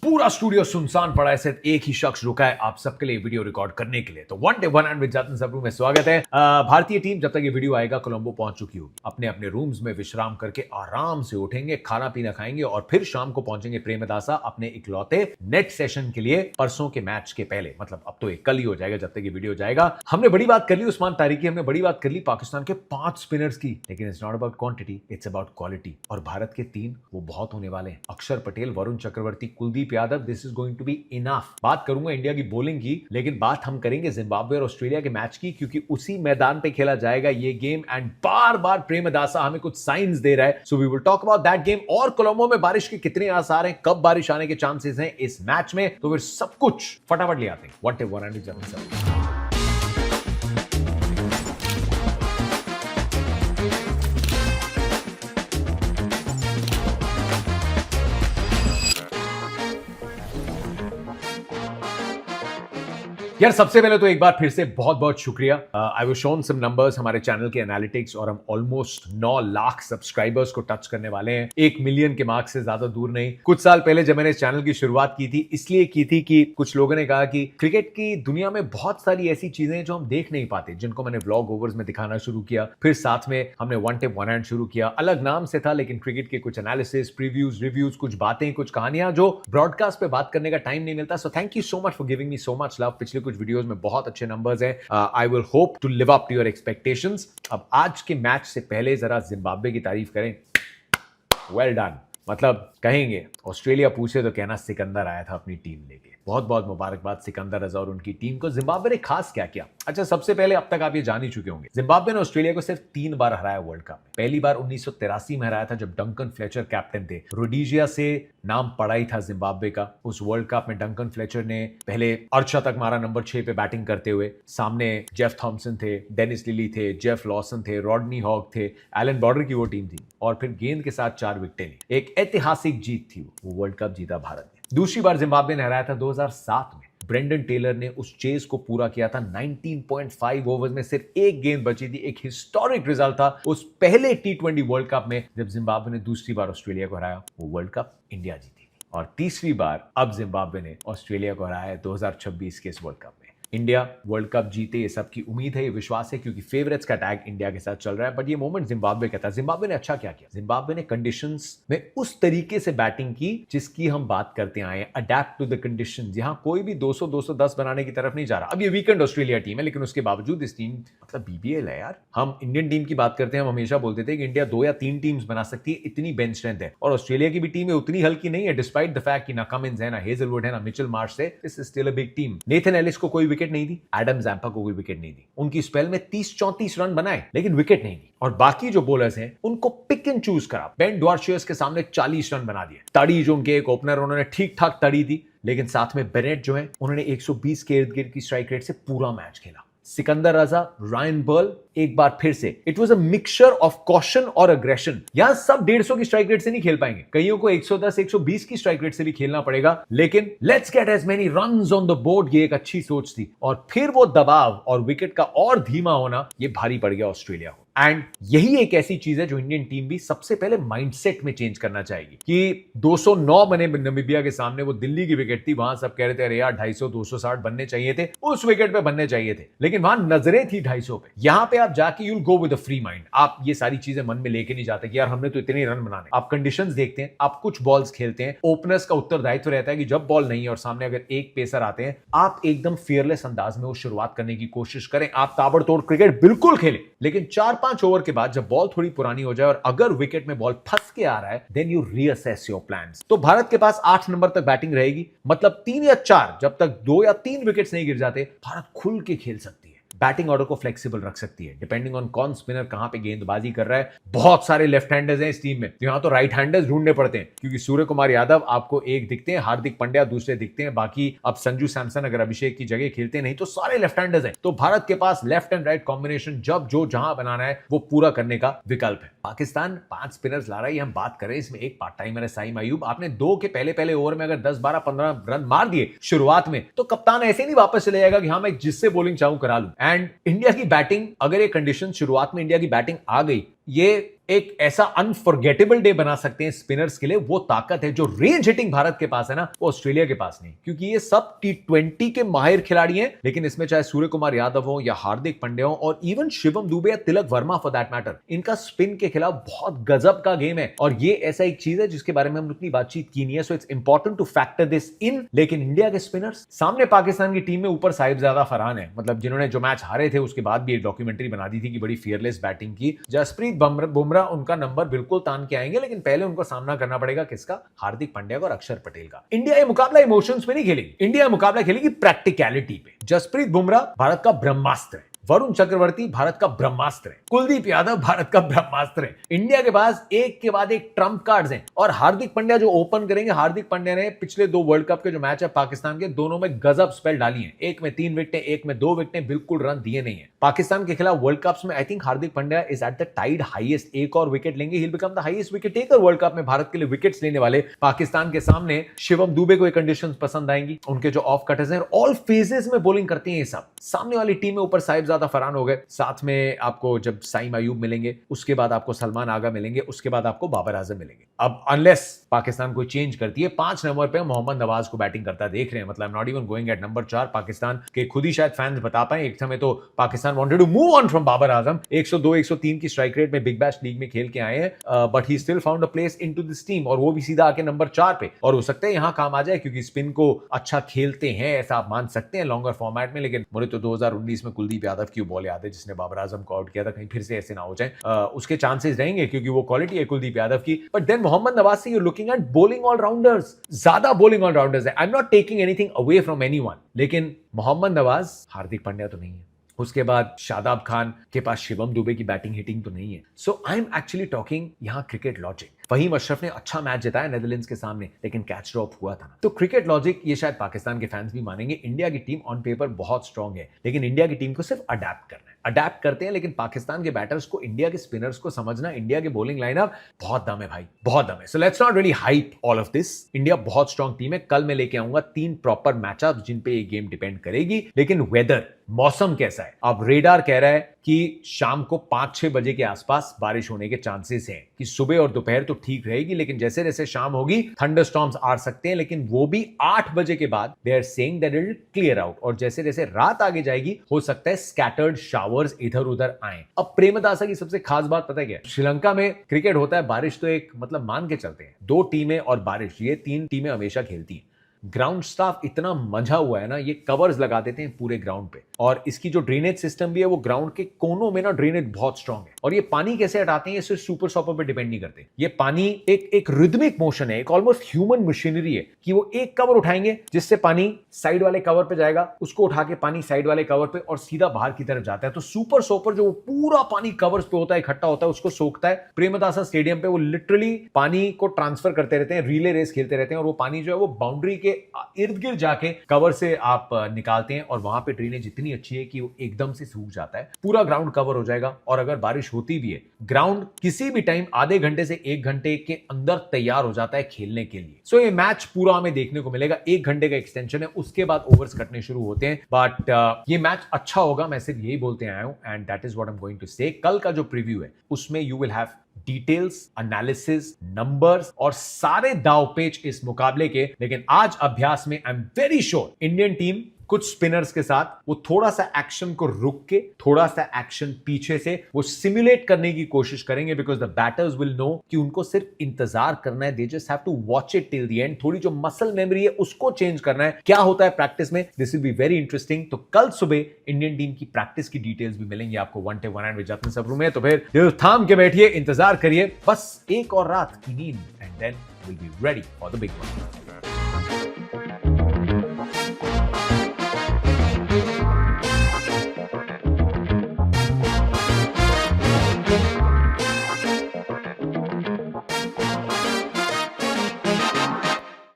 पूरा स्टूडियो सुनसान पड़ा है, सिर्फ एक ही शख्स रुका है आप सबके लिए वीडियो रिकॉर्ड करने के लिए। तो one day one end with Jatin Sapru में स्वागत है। भारतीय टीम जब तक ये वीडियो आएगा कोलंबो पहुंच चुकी होगी। अपने अपने रूम्स में विश्राम करके आराम से उठेंगे, खाना पीना खाएंगे और फिर शाम को पहुंचेंगे प्रेमदासा अपने इकलौते नेट सेशन के लिए परसों के मैच के पहले। मतलब अब तो एक कल ही हो जाएगा जब तक ये वीडियो जाएगा। हमने बड़ी बात कर ली उस्मान तारिकी, हमने बड़ी बात कर ली पाकिस्तान के 5 स्पिनर्स की, लेकिन it's not about quantity, it's about quality. और भारत के 3 वो बहुत होने वाले हैं। Akshar Patel, Varun Chakravarthy, Kuldeep Yadav, this is going to be enough. बात करूंगा इंडिया की बॉलिंग की, लेकिन बात हम करेंगे जिम्बाब्वे और ऑस्ट्रेलिया के मैच की, क्योंकि उसी मैदान पे खेला जाएगा ये गेम एंड बार बार प्रेमदासा हमें कुछ साइंस दे रहा है। So we will talk about that game. और कोलंबो में बारिश के कितने आसार हैं, कब बारिश आने के चांसेस हैं इस मैच में, तो फिर सब कुछ फटाफट ले आते हैं। What if one and Jatin यार, सबसे पहले तो एक बार फिर से बहुत बहुत शुक्रिया। I will show some numbers हमारे चैनल के एनालिटिक्स, और हम ऑलमोस्ट 9 लाख सब्सक्राइबर्स को टच करने वाले हैं। 1 मिलियन के मार्क से ज्यादा दूर नहीं। कुछ साल पहले जब मैंने इस चैनल की शुरुआत की थी, इसलिए की थी कि कुछ लोगों ने कहा कि क्रिकेट की दुनिया में बहुत सारी ऐसी चीजें जो हम देख नहीं पाते, जिनको मैंने व्लॉग ओवर्स में दिखाना शुरू किया। फिर साथ में हमने वन टिप वन हैंड शुरू किया, अलग नाम से था, लेकिन क्रिकेट के कुछ एनालिसिस, प्रीव्यूज, रिव्यूज, कुछ बातें, कुछ कहानियां जो ब्रॉडकास्ट पे बात करने का टाइम नहीं मिलता। So thank you so much for giving me so much love. पिछले कुछ वीडियोस में बहुत अच्छे नंबर्स हैं। I will hope to live up to your expectations. अब आज के मैच से पहले जरा जिम्बाब्वे की तारीफ करें। Well done. मतलब कहेंगे ऑस्ट्रेलिया पूछे तो कहना सिकंदर आया था अपनी टीम लेके। बहुत बहुत मुबारकबाद सिकंदर रजा और उनकी टीम को। जिम्बाब्वे ने खास क्या किया? अच्छा, सबसे पहले अब तक आप ये जान ही चुके होंगे, जिम्बाब्वे ने ऑस्ट्रेलिया को सिर्फ 3 बार हराया वर्ल्ड कप में। पहली बार 1983 में हराया था जब डंकन फ्लेचर कैप्टन थे। रोडीजिया से नाम पड़ा ही था जिम्बाब्वे का। उस वर्ल्ड कप में डंकन फ्लेचर ने पहले अर्धशतक मारा नंबर 6 पे बैटिंग करते हुए। सामने जेफ थॉम्सन थे, डेनिस लिली थे, जेफ लॉसन थे, रॉडनी हॉग थे, एलन बॉर्डर की वो टीम थी। और फिर गेंद के साथ 4 विकेटें ली। एक ऐतिहासिक जीत थी। वो वर्ल्ड कप जीता भारत ने। दूसरी बार जिम्बाब्वे ने हराया था 2007 में। ब्रेंडन टेलर ने उस चेज को पूरा किया था। 19.5 ओवर्स में सिर्फ एक गेंद बची थी। एक हिस्टोरिक रिजल्ट था उस पहले T20 वर्ल्ड कप में जब जिम्बाब्वे ने दूसरी बार ऑस्ट्रेलिया को हराया। वो वर्ल्ड कप इंडिया जीती थी। और तीसरी बार अब जिम्बाब्वे ने ऑस्ट्रेलिया को हराया 2026 के इस वर्ल्ड कप में। इंडिया वर्ल्ड कप जीते, ये सबकी उम्मीद है, ये विश्वास है, क्योंकि फेवरेट्स का टैग इंडिया के साथ चल रहा है। बट ये मोमेंट जिम्बाब्वे का था। जिम्बाब्वे ने अच्छा क्या किया? जिम्बाब्वे ने कंडीशंस में उस तरीके से बैटिंग की जिसकी हम बात करते आए हैं, अडेप्ट टू द कंडीशंस। यहां कोई भी 200 210 बनाने की तरफ नहीं जा रहा। अब ये वीकेंड ऑस्ट्रेलिया टीम है, लेकिन उसके बावजूद इस टीम, मतलब बीबीएल है यार। हम इंडियन टीम की बात करते हैं, हम हमेशा बोलते थे कि इंडिया 2 या 3 टीम्स बना सकती है, इतनी बेंच स्ट्रेंथ है। और ऑस्ट्रेलिया की भी टीम है, उतनी हल्की नहीं है, डिस्पाइट द फैक्ट कि ना कमिंस है, ना हेजलवुड है, ना मिचेल मार्श है। This is still a big team. Nathan Ellis को कोई विकेट नहीं दी, एडम जैम्पा को कोई विकेट नहीं दी। उनकी स्पेल में 30-34 रन बनाए, लेकिन विकेट नहीं दी। और बाकी जो बॉलर्स हैं उनको पिक एंड चूज करा। बेन डॉर्शियर्स के सामने 40 रन बना दिए। तड़ी जो उनके एक ओपनर, उन्होंने ठीक ठाक तड़ी दी, लेकिन साथ में बेनेट जो है उन्होंने 120 के इर्द गिर्द की स्ट्राइक रेट से पूरा मैच खेला। सिकंदर रजा, रायन बर्ल, एक बार फिर से it was a mixture of caution और अग्रेशन। यहां सब 150 की स्ट्राइक रेट से नहीं खेल पाएंगे, कईयों को 110 120 की स्ट्राइक रेट से भी खेलना पड़ेगा, लेकिन let's get as many runs on the board, ये एक अच्छी सोच थी। और फिर वो दबाव और विकेट का और धीमा होना, ये भारी पड़ गया ऑस्ट्रेलिया को। एंड यही एक ऐसी चीज है जो इंडियन टीम भी सबसे पहले माइंडसेट में चेंज करना चाहेगी कि 209 बने नमीबिया के सामने। वो दिल्ली की विकेट थी, वहां सब कह रहे थे अरे यार 250 260 बनने चाहिए थे, उस विकेट पे बनने चाहिए थे, लेकिन वहां नजरें थी 250 पे। यहां पे आप जाके you'll go with a free mind. आप ये सारी चीजें मन में लेके नहीं जाते कि यार हमने तो इतने रन बनाने। आप कंडीशंस देखते हैं, आप कुछ बॉल्स खेलते हैं। ओपनर्स का उत्तरदायित्व रहता है कि जब बॉल नहीं है और सामने अगर एक पेसर आते हैं, आप एकदम फियरलेस अंदाज में वो शुरुआत करने की कोशिश करें। आप ताबड़तोड़ क्रिकेट बिल्कुल खेलें, लेकिन 4-5 ओवर के बाद जब बॉल थोड़ी पुरानी हो जाए और अगर विकेट में बॉल फंस के आ रहा है, then you reassess your plans. तो भारत के पास 8 नंबर तक बैटिंग रहेगी, मतलब 3 या 4, जब तक 2 या 3 विकेट्स नहीं गिर जाते, भारत खुल के खेल सकती है। बैटिंग ऑर्डर को फ्लेक्सिबल रख सकती है, डिपेंडिंग ऑन कौन स्पिनर कहां पे गेंदबाजी कर रहा है। बहुत सारे लेफ्ट हैंडर्स हैं इस टीम में, तो यहां तो राइट हैंडर्स ढूंढने पड़ते हैं, क्योंकि सूर्य कुमार यादव आपको एक दिखते हैं, हार्दिक पांड्या दूसरे दिखते हैं, बाकी अब संजू सैमसन अगर अभिषेक की जगह खेलते नहीं तो सारे लेफ्ट हैंडर्स हैं। तो भारत के पास लेफ्ट एंड राइट कॉम्बिनेशन जब जो जहां बनाना है वो पूरा करने का विकल्प है। पाकिस्तान 5 स्पिनर्स ला रहा है, हम बात करें, इसमें एक पार्ट टाइमर है साइम अयूब। आपने 2 के पहले ओवर में अगर 10 12 15 रन मार दिए शुरुआत में, तो कप्तान ऐसे नहीं वापस चले जाएगा कि मैं जिससे बॉलिंग चाहूं करा लूं। एंड इंडिया की बैटिंग, अगर ये कंडीशन शुरुआत में इंडिया की बैटिंग आ गई ये एक ऐसा अनफॉरगेटेबल डे बना सकते हैं स्पिनर्स के लिए। वो ताकत है जो रेंज हिटिंग भारत के पास है ना, वो ऑस्ट्रेलिया के पास नहीं, क्योंकि ये सब T20 के माहिर खिलाड़ी हैं। लेकिन इसमें चाहे सूर्य कुमार यादव हो या हार्दिक पांड्या हो और इवन शिवम दुबे या Tilak Varma for that matter, इनका स्पिन के खिलाफ बहुत गजब का गेम है। और ये ऐसा एक चीज है जिसके बारे में हम उतनी बातचीत की नहीं है, so it's important two factor this in. लेकिन इंडिया के स्पिनर्स सामने पाकिस्तान की टीम में ऊपर साहिबजादा फरहान है, मतलब जिन्होंने जो मैच हारे थे उसके बाद भी एक डॉक्यूमेंट्री बना दी थी कि बड़ी फियरलेस बैटिंग की। जसप्रीत बुमराह उनका नंबर बिल्कुल तान के आएंगे, लेकिन पहले उनको सामना करना पड़ेगा किसका? हार्दिक पांड्या का और अक्षर पटेल का। इंडिया ये मुकाबला इमोशंस में नहीं खेलेगी, इंडिया मुकाबला खेलेगी प्रैक्टिकलिटी पे। जसप्रीत बुमराह भारत का ब्रह्मास्त्र है, वरुण चक्रवर्ती भारत का ब्रह्मास्त्र है, कुलदीप यादव भारत का ब्रह्मास्त्र है। इंडिया के पास एक के बाद एक ट्रम्प कार्ड्स हैं। और हार्दिक पांड्या जो ओपन करेंगे, हार्दिक पांड्या ने पिछले 2 वर्ल्ड कप के जो मैच है पाकिस्तान के, दोनों में गजब स्पेल डाली है। एक में 3 विकेटें, एक में 2 विकेटें, बिल्कुल रन दिए नहीं है। पाकिस्तान के खिलाफ वर्ल्ड कप्स में I think Hardik Pandya is at the Tide highest. एक और विकेट लेंगे, he will become the highest wicket taker world cup में। भारत के लिए विकेट्स लेने वाले पाकिस्तान के सामने शिवम दुबे को ये कंडीशंस पसंद आएंगी। उनके जो ऑफ कटर्स हैं, ऑल फेजेस में बॉलिंग करते हैं ये सब। सामने वाली टीम में ऊपर साहिबजादा फरहान हो गए, साथ में आपको जब साइम अयूब मिलेंगे, उसके बाद आपको सलमान आगा मिलेंगे, उसके बाद आपको बाबर आजम मिलेंगे। अब अनलेस पाकिस्तान कोई चेंज करती है, 5 नंबर पे मोहम्मद नवाज को बैटिंग करता देख रहे हैं, मतलब not even going at number 4। Pakistan के खुद ही शायद फैंस बता पाए, एक समय तो Pakistan wanted to move on from Babar Azam. 102 103 की स्ट्राइक रेट में बिग बैश लीग में खेल के आए हैं, but he still found a place into this team, और वो भी सीधा आके नंबर 4 पे। और हो सकता है यहां काम आ जाए, क्योंकि स्पिन को अच्छा खेलते हैं, ऐसा आप मान सकते हैं लॉन्गर फॉर्मेट में। लेकिन मुझे तो 2019 में कुलदीप यादव की बॉल याद है जिसने बाबर आजम को आउट किया था, कहीं फिर से ऐसे ना हो जाए। उसके चांसेस रहेंगे क्योंकि वो क्वालिटी है कुलदीप यादव की। बट देन मोहम्मद नवाज से you looking at bowling allrounders, ज्यादा बॉलिंग ऑलराउंडर्स है। I am not taking anything away from anyone, लेकिन मोहम्मद नवाज, हार्दिक पांड्या तो नहीं है। उसके बाद शादाब खान के पास शिवम दुबे की बैटिंग हिटिंग तो नहीं है। सो आई एम एक्चुअली टॉकिंग यहां क्रिकेट लॉजिक। फहीम अशरफ ने अच्छा मैच जिताया नेदरलैंड्स के सामने, लेकिन कैच ड्रॉप हुआ था। तो क्रिकेट लॉजिक ये शायद पाकिस्तान के फैंस भी मानेंगे। इंडिया की टीम ऑन पेपर बहुत स्ट्रांग है, लेकिन इंडिया की टीम को सिर्फ अडेप्ट करना है। अडेप्ट करते हैं, लेकिन पाकिस्तान के बैटर्स को, इंडिया के स्पिनर्स को समझना, इंडिया के बॉलिंग लाइनअप बहुत दम है भाई, बहुत दम है। So let's not really hype all of this. India बहुत स्ट्रांग टीम है। कल मैं लेके आऊंगा 3 प्रॉपर मैचअप जिन पे ये गेम डिपेंड करेगी। लेकिन वेदर, मौसम कैसा है? अब रेडार कह रहा है कि शाम को 5-6 बजे के आसपास बारिश होने के चांसेस हैं, कि सुबह और दोपहर तो ठीक रहेगी, लेकिन जैसे जैसे शाम होगी थंडरस्टॉर्म्स आ सकते हैं। लेकिन वो भी 8 बजे के बाद they are saying that it will clear out, और जैसे जैसे रात आगे जाएगी हो सकता है स्कैटर्ड शावर्स इधर उधर आए। अब प्रेमदासा की सबसे खास बात पता है क्या? श्रीलंका में क्रिकेट होता है, बारिश तो एक मतलब मान के चलते हैं, 2 टीमें और बारिश, ये 3 टीमें हमेशा खेलती हैं। ग्राउंड स्टाफ इतना मंझा हुआ है ना, ये कवर्स लगा देते हैं पूरे ग्राउंड पे। और इसकी जो ड्रेनेज सिस्टम भी है, वो ग्राउंड के कोनों में ना ड्रेनेज बहुत स्ट्रांग है। और ये पानी कैसे हटाते हैं, ये सिर्फ सुपर सॉपर पे डिपेंड नहीं करते। ये पानी एक रिदमिक मोशन है, एक ऑलमोस्ट ह्यूमन मशीनरी है, कि वो एक कवर उठाएंगे जिससे पानी साइड वाले कवर पे जाएगा, उसको उठा के पानी साइड वाले कवर पे और सीधा बाहर की तरफ जाता है। तो सुपर सॉपर जो पूरा पानी कवर्स पे होता है, इकट्ठा होता है, उसको सोखता है। प्रेमदासा स्टेडियम पे वो लिटरली पानी को ट्रांसफर करते रहते हैं, रिले रेस खेलते रहते हैं, और वो पानी जो है वो बाउंड्री के इर्द गिर्द जाके कवर से आप निकालते हैं। और वहां पे ड्रेनेज इतनी अच्छी है कि वो एकदम से सूख जाता है, पूरा ग्राउंड कवर हो जाएगा। और अगर बारिश होती भी है, ग्राउंड किसी भी टाइम आधे घंटे से 1 घंटे के अंदर तैयार हो जाता है खेलने के लिए। सो ये मैच पूरा हमें देखने को मिलेगा। 1 घंटे का एक्सटेंशन है, उसके बाद ओवर्स कटने शुरू होते हैं। बट ये मैच अच्छा होगा, मैं सिर्फ यही बोलते आया हूं, and that is what I am going to say. कल का जो प्रीव्यू है उसमें you will have details, analysis, numbers और सारे दाव पेच इस मुकाबले के। लेकिन आज अभ्यास में I am very sure Indian team कुछ स्पिनर्स के साथ वो थोड़ा सा एक्शन को रुक के, थोड़ा सा एक्शन पीछे से वो सिमुलेट करने की कोशिश करेंगे, because the batters will know कि उनको सिर्फ इंतजार करना है। They just have to watch it till the end. थोड़ी जो मसल मेमोरी है उसको चेंज करना है। क्या होता है प्रैक्टिस में, this will be very interesting. तो कल सुबह इंडियन टीम की प्रैक्टिस की डिटेल्स भी मिलेंगी आपको one day one end with Jatin Sapru में। तो फिर दिल थाम के बैठिए, इंतजार करिए, बस एक और रात की नींद, and then will be ready for the big one.